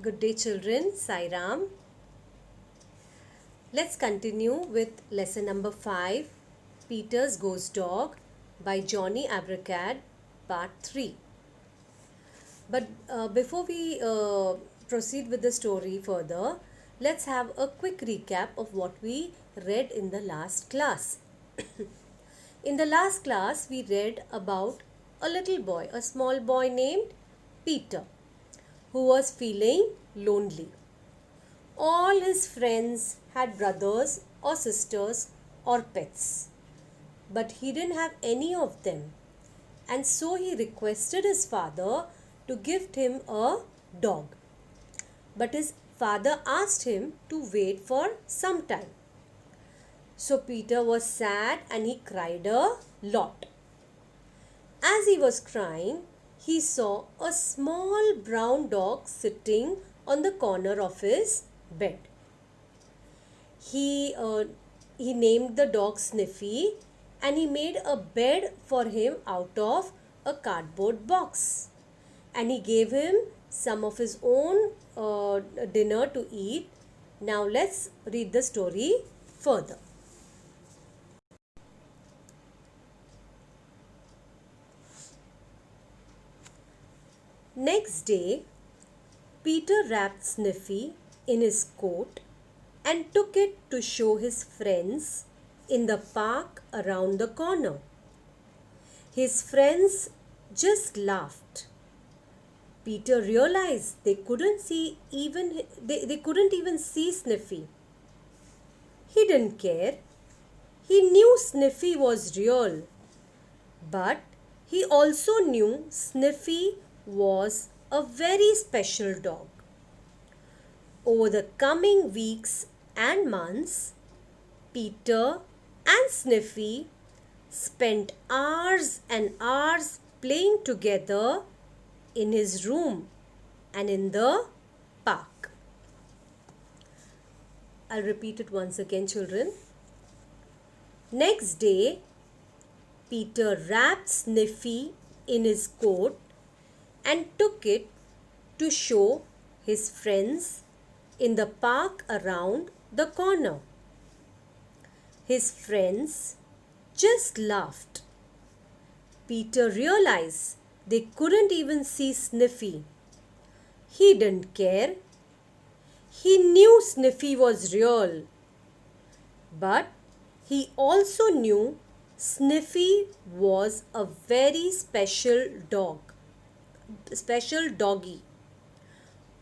Good day, children. Sai Ram. Let's continue with lesson number 5, Peter's Ghost Dog by Johnny Abracad, part 3. But before we proceed with the story further, let's have a quick recap of what we read in the last class. In the last class, we read about a little boy, a small boy named Peter, who was feeling lonely. All his friends had brothers or sisters or pets, but he didn't have any of them, and so he requested his father to gift him a dog. But his father asked him to wait for some time. So Peter was sad and he cried a lot. As he was crying, he saw a small brown dog sitting on the corner of his bed. He, uh, he named the dog Sniffy and he made a bed for him out of a cardboard box. And he gave him some of his own dinner to eat. Now let's read the story further. Next day, Peter wrapped Sniffy in his coat and took it to show his friends in the park around the corner. His friends just laughed. Peter realized they couldn't even see Sniffy. He didn't care. He knew Sniffy was real, but he also knew Sniffy was a very special dog. Over the coming weeks and months, Peter and Sniffy spent hours and hours playing together in his room and in the park. I'll repeat it once again, children. Next day, Peter wrapped Sniffy in his coat and took it to show his friends in the park around the corner. His friends just laughed. Peter realized they couldn't even see Sniffy. He didn't care. He knew Sniffy was real, but he also knew Sniffy was a very special doggy.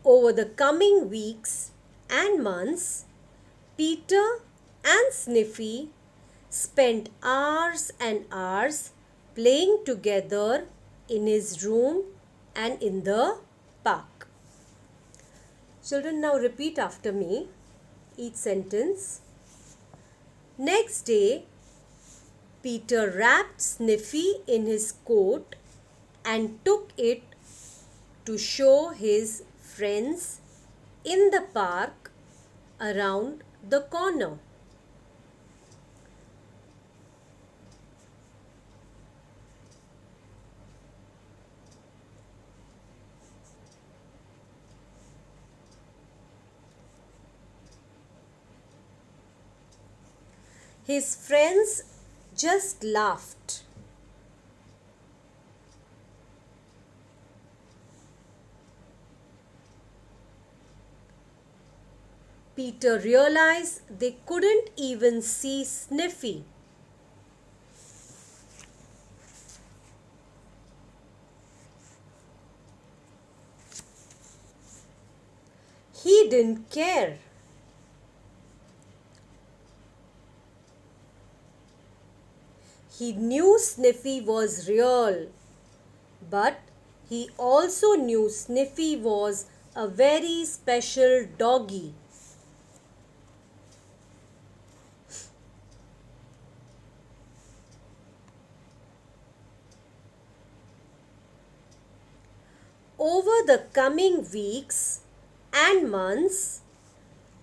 Over the coming weeks and months, Peter and Sniffy spent hours and hours playing together in his room and in the park. Children, now repeat after me each sentence. Next day, Peter wrapped Sniffy in his coat and took it to show his friends in the park around the corner. His friends just laughed. Peter realized they couldn't even see Sniffy. He didn't care. He knew Sniffy was real, but he also knew Sniffy was a very special doggy. Over the coming weeks and months,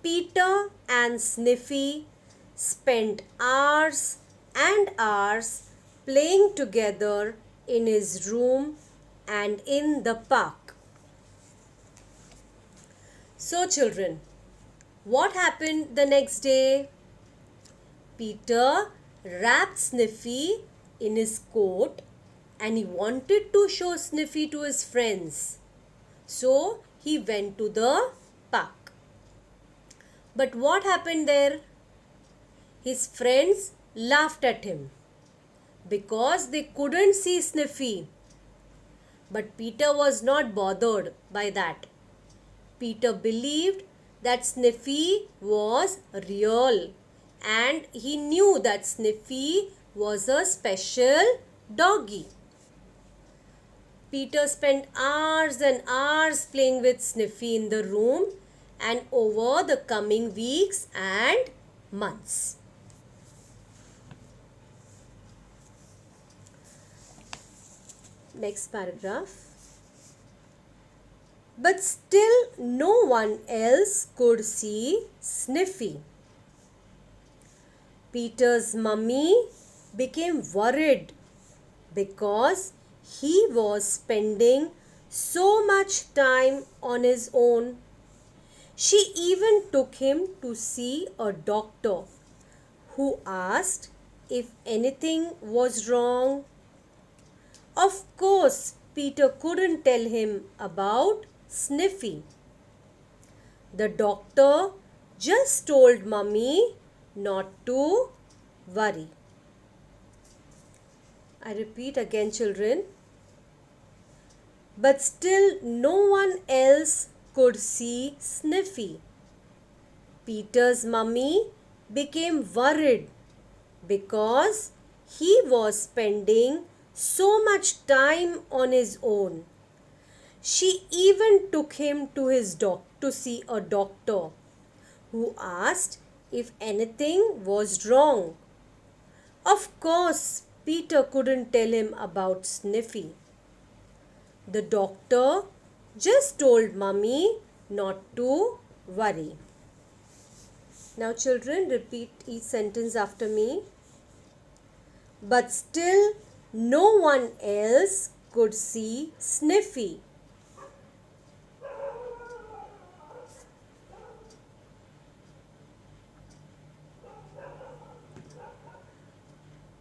Peter and Sniffy spent hours and hours playing together in his room and in the park. So, children, what happened the next day? Peter wrapped Sniffy in his coat and he wanted to show Sniffy to his friends. So, he went to the park. But what happened there? His friends laughed at him because they couldn't see Sniffy. But Peter was not bothered by that. Peter believed that Sniffy was real and he knew that Sniffy was a special doggy. Peter spent hours and hours playing with Sniffy in the room and over the coming weeks and months. Next paragraph. But still no one else could see Sniffy. Peter's mummy became worried because he was spending so much time on his own. She even took him to see a doctor who asked if anything was wrong. Of course, Peter couldn't tell him about Sniffy. The doctor just told Mummy not to worry. I repeat again, children. But still no one else could see Sniffy. Peter's mummy became worried because he was spending so much time on his own. She even took him to see a doctor who asked if anything was wrong. Of course, Peter couldn't tell him about Sniffy. The doctor just told Mummy not to worry. Now children, repeat each sentence after me. But still no one else could see Sniffy.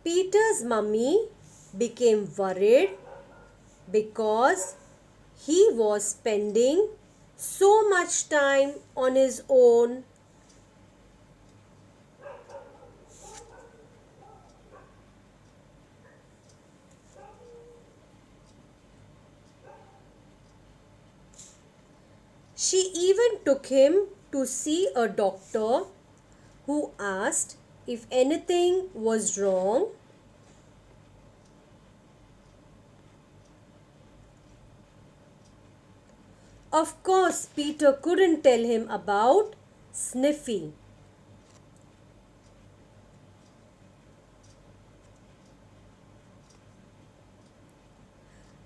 Peter's mummy became worried because he was spending so much time on his own. She even took him to see a doctor who asked if anything was wrong. Of course, Peter couldn't tell him about Sniffy.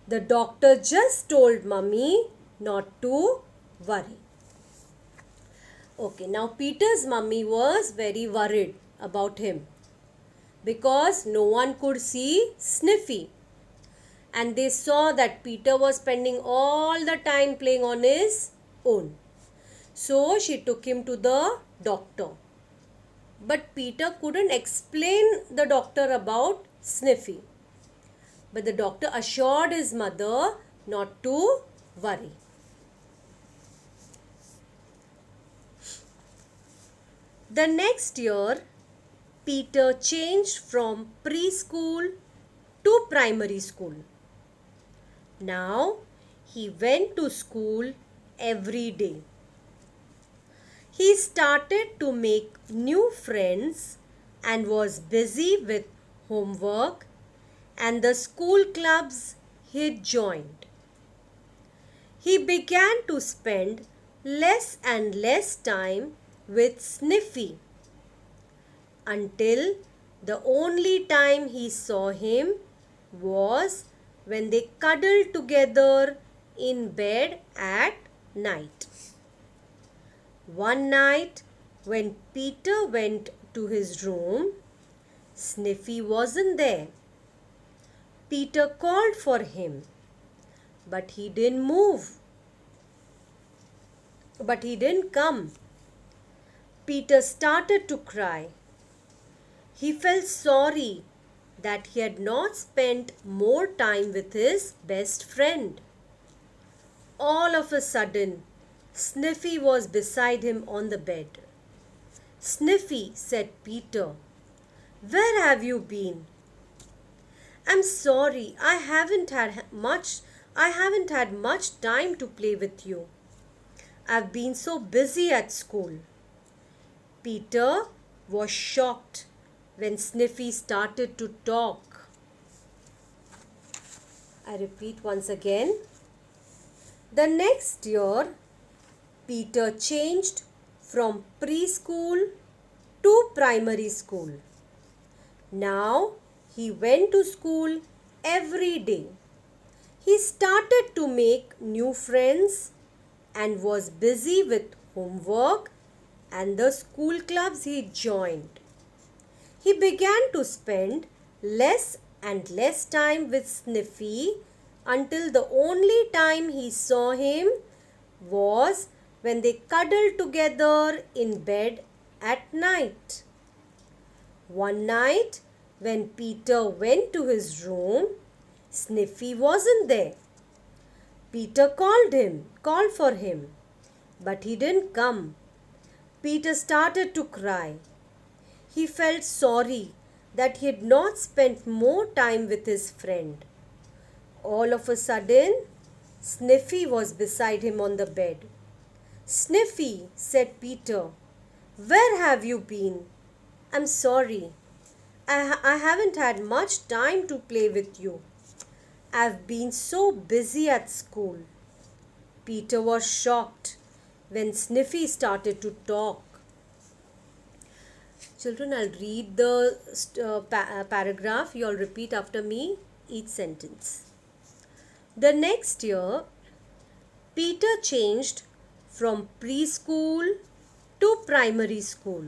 The doctor just told Mummy not to worry. Okay, now Peter's mummy was very worried about him because no one could see Sniffy. And they saw that Peter was spending all the time playing on his own. So she took him to the doctor. But Peter couldn't explain the doctor about Sniffy. But the doctor assured his mother not to worry. The next year, Peter changed from preschool to primary school. Now, he went to school every day. He started to make new friends and was busy with homework and the school clubs he joined. He began to spend less and less time with Sniffy until the only time he saw him was when they cuddled together in bed at night. One night, when Peter went to his room, Sniffy wasn't there. Peter called for him, but he didn't move. but he didn't come. Peter started to cry. He felt sorry that he had not spent more time with his best friend. All of a sudden, Sniffy was beside him on the bed. "Sniffy," said Peter, "where have you been?" "I'm sorry, I haven't had much time to play with you. I've been so busy at school." Peter was shocked when Sniffy started to talk. I repeat once again. The next year, Peter changed from preschool to primary school. Now he went to school every day. He started to make new friends and was busy with homework and the school clubs he joined. He began to spend less and less time with Sniffy until the only time he saw him was when they cuddled together in bed at night. One night, when Peter went to his room, Sniffy wasn't there. Peter called for him, but he didn't come. Peter started to cry. He felt sorry that he had not spent more time with his friend. All of a sudden, Sniffy was beside him on the bed. "Sniffy," said Peter, "where have you been? I'm sorry. I haven't had much time to play with you. I've been so busy at school." Peter was shocked when Sniffy started to talk. Children, I'll read the paragraph. You all repeat after me each sentence. The next year, Peter changed from preschool to primary school.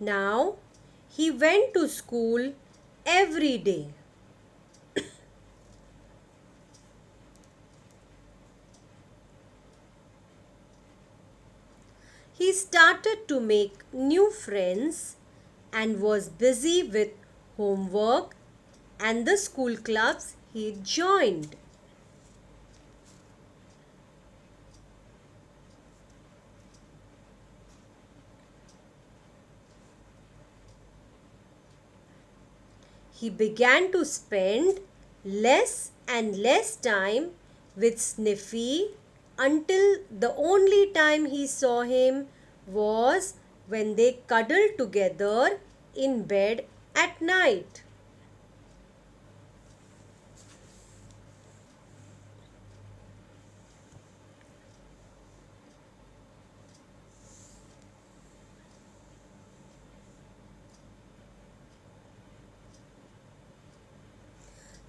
Now, he went to school every day. He started to make new friends and was busy with homework and the school clubs he joined. He began to spend less and less time with Sniffy until the only time he saw him was when they cuddled together in bed at night.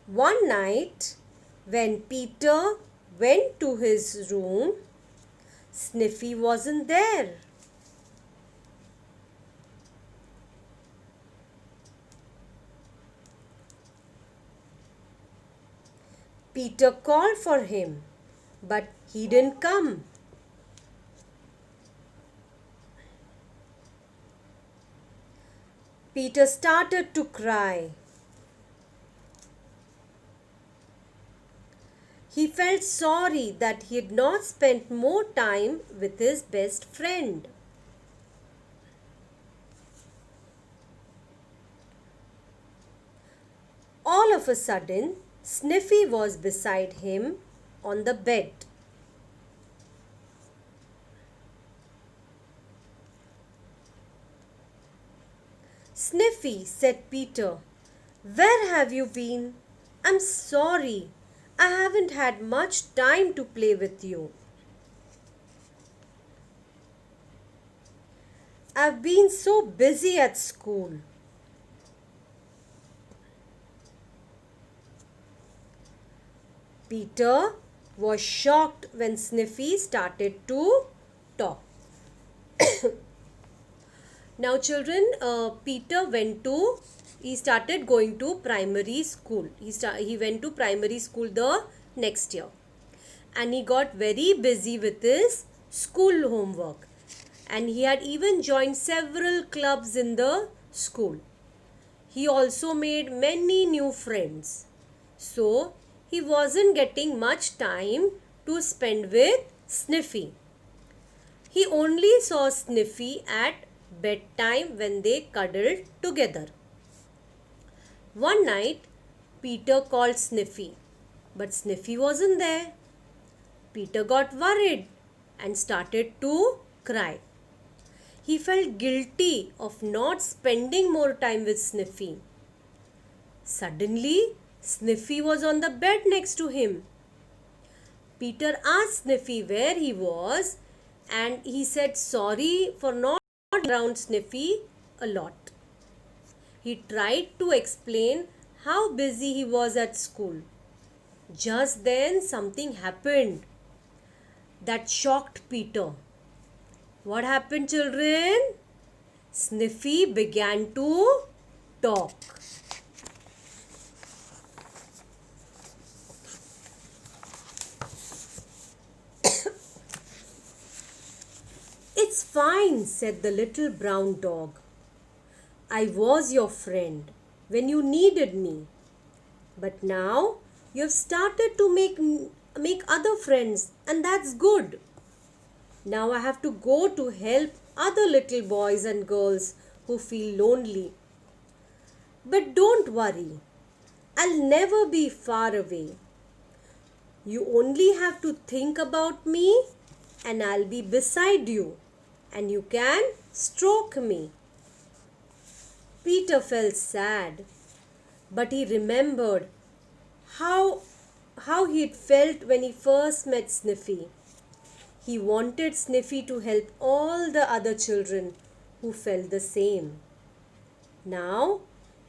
One night, when Peter went to his room, Sniffy wasn't there. Peter called for him, but he didn't come. Peter started to cry. He felt sorry that he had not spent more time with his best friend. All of a sudden, Sniffy was beside him on the bed. "Sniffy," said Peter, "where have you been? I'm sorry. I haven't had much time to play with you. I've been so busy at school." Peter was shocked when Sniffy started to talk. Now, children, Peter he started going to primary school. He went to primary school the next year. And he got very busy with his school homework. And he had even joined several clubs in the school. He also made many new friends. So, he wasn't getting much time to spend with Sniffy. He only saw Sniffy at bedtime when they cuddled together. One night, Peter called Sniffy, but Sniffy wasn't there. Peter got worried and started to cry. He felt guilty of not spending more time with Sniffy. Suddenly, Sniffy was on the bed next to him. Peter asked Sniffy where he was, and he said sorry for not around Sniffy a lot. He tried to explain how busy he was at school. Just then something happened that shocked Peter. What happened, children? Sniffy began to talk. It's fine, said the little brown dog. I was your friend when you needed me. But now you have started to make other friends, and that's good. Now I have to go to help other little boys and girls who feel lonely. But don't worry, I'll never be far away. You only have to think about me, and I'll be beside you, and you can stroke me. Peter felt sad, but he remembered how, how he'd felt when he first met Sniffy. He wanted Sniffy to help all the other children who felt the same. Now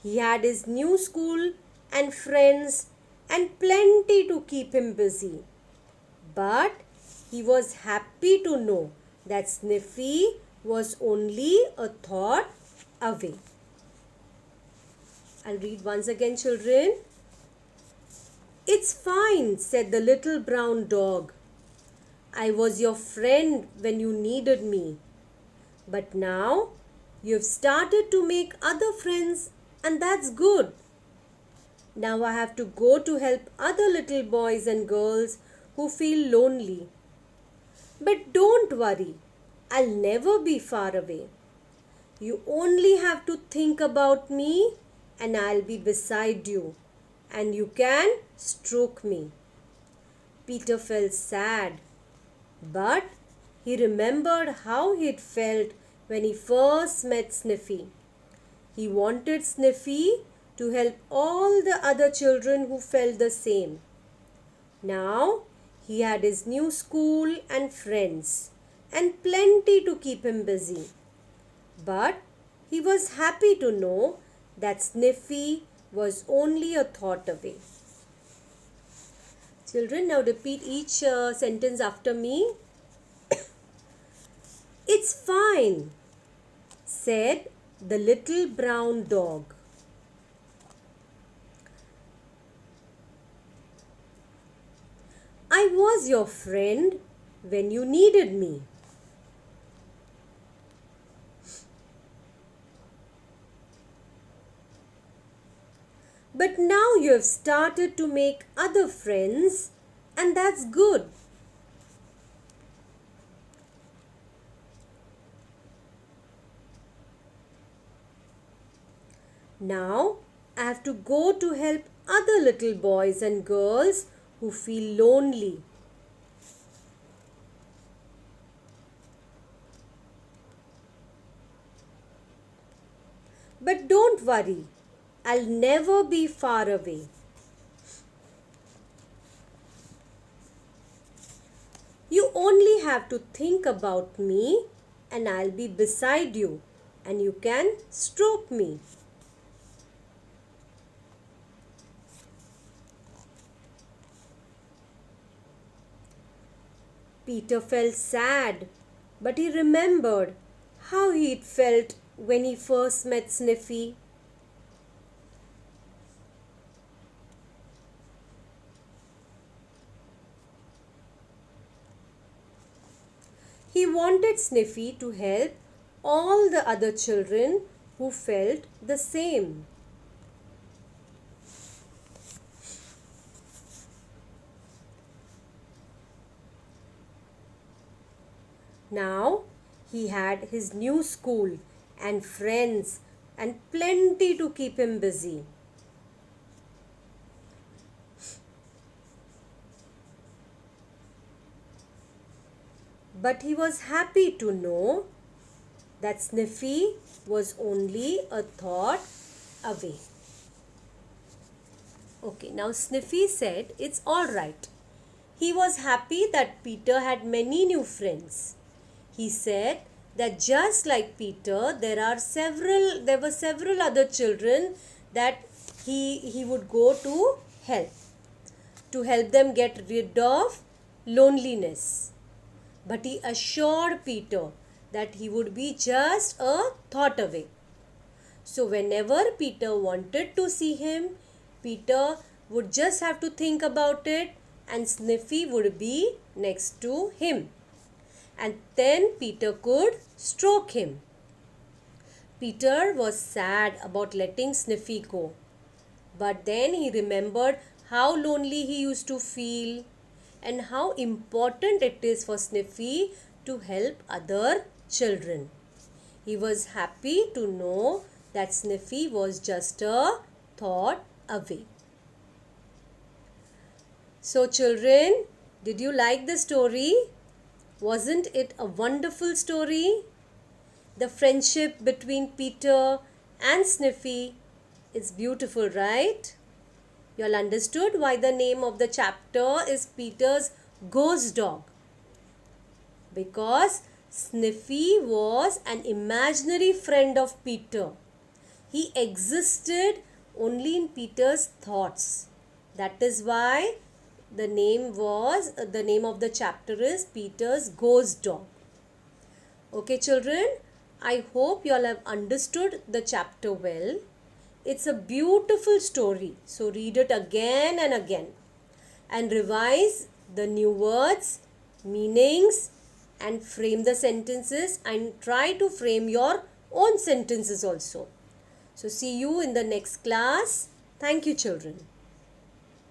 he had his new school and friends and plenty to keep him busy. But he was happy to know that Sniffy was only a thought away. I'll read once again, children. It's fine, said the little brown dog. I was your friend when you needed me. But now you've started to make other friends, and that's good. Now I have to go to help other little boys and girls who feel lonely. But don't worry, I'll never be far away. You only have to think about me, and I'll be beside you, and you can stroke me. Peter felt sad, but he remembered how he'd felt when he first met Sniffy. He wanted Sniffy to help all the other children who felt the same. Now he had his new school and friends and plenty to keep him busy. But he was happy to know that Sniffy was only a thought away. Children, now repeat each sentence after me. It's fine, said the little brown dog. I was your friend when you needed me. But now you have started to make other friends, and that's good. Now I have to go to help other little boys and girls who feel lonely. But don't worry, I'll never be far away. You only have to think about me, and I'll be beside you, and you can stroke me. Peter felt sad, but he remembered how he'd felt when he first met Sniffy? He wanted Sniffy to help all the other children who felt the same. Now he had his new school and friends and plenty to keep him busy. But he was happy to know that Sniffy was only a thought away. Okay, now Sniffy said it's all right. He was happy that Peter had many new friends. He said that just like Peter, there were several other children that he would go to help them get rid of loneliness. But he assured Peter that he would be just a thought away. So whenever Peter wanted to see him, Peter would just have to think about it and Sniffy would be next to him. And then Peter could stroke him. Peter was sad about letting Sniffy go. But then he remembered how lonely he used to feel and how important it is for Sniffy to help other children. He was happy to know that Sniffy was just a thought away. So children, did you like the story? Wasn't it a wonderful story? The friendship between Peter and Sniffy is beautiful, right? You all understood why the name of the chapter is Peter's Ghost Dog. Because Sniffy was an imaginary friend of Peter. He existed only in Peter's thoughts. That is why the name of the chapter is Peter's Ghost Dog. Okay children, I hope you all have understood the chapter well. It's a beautiful story, so read it again and again and revise the new words, meanings and frame the sentences and try to frame your own sentences also. So see you in the next class. Thank you children.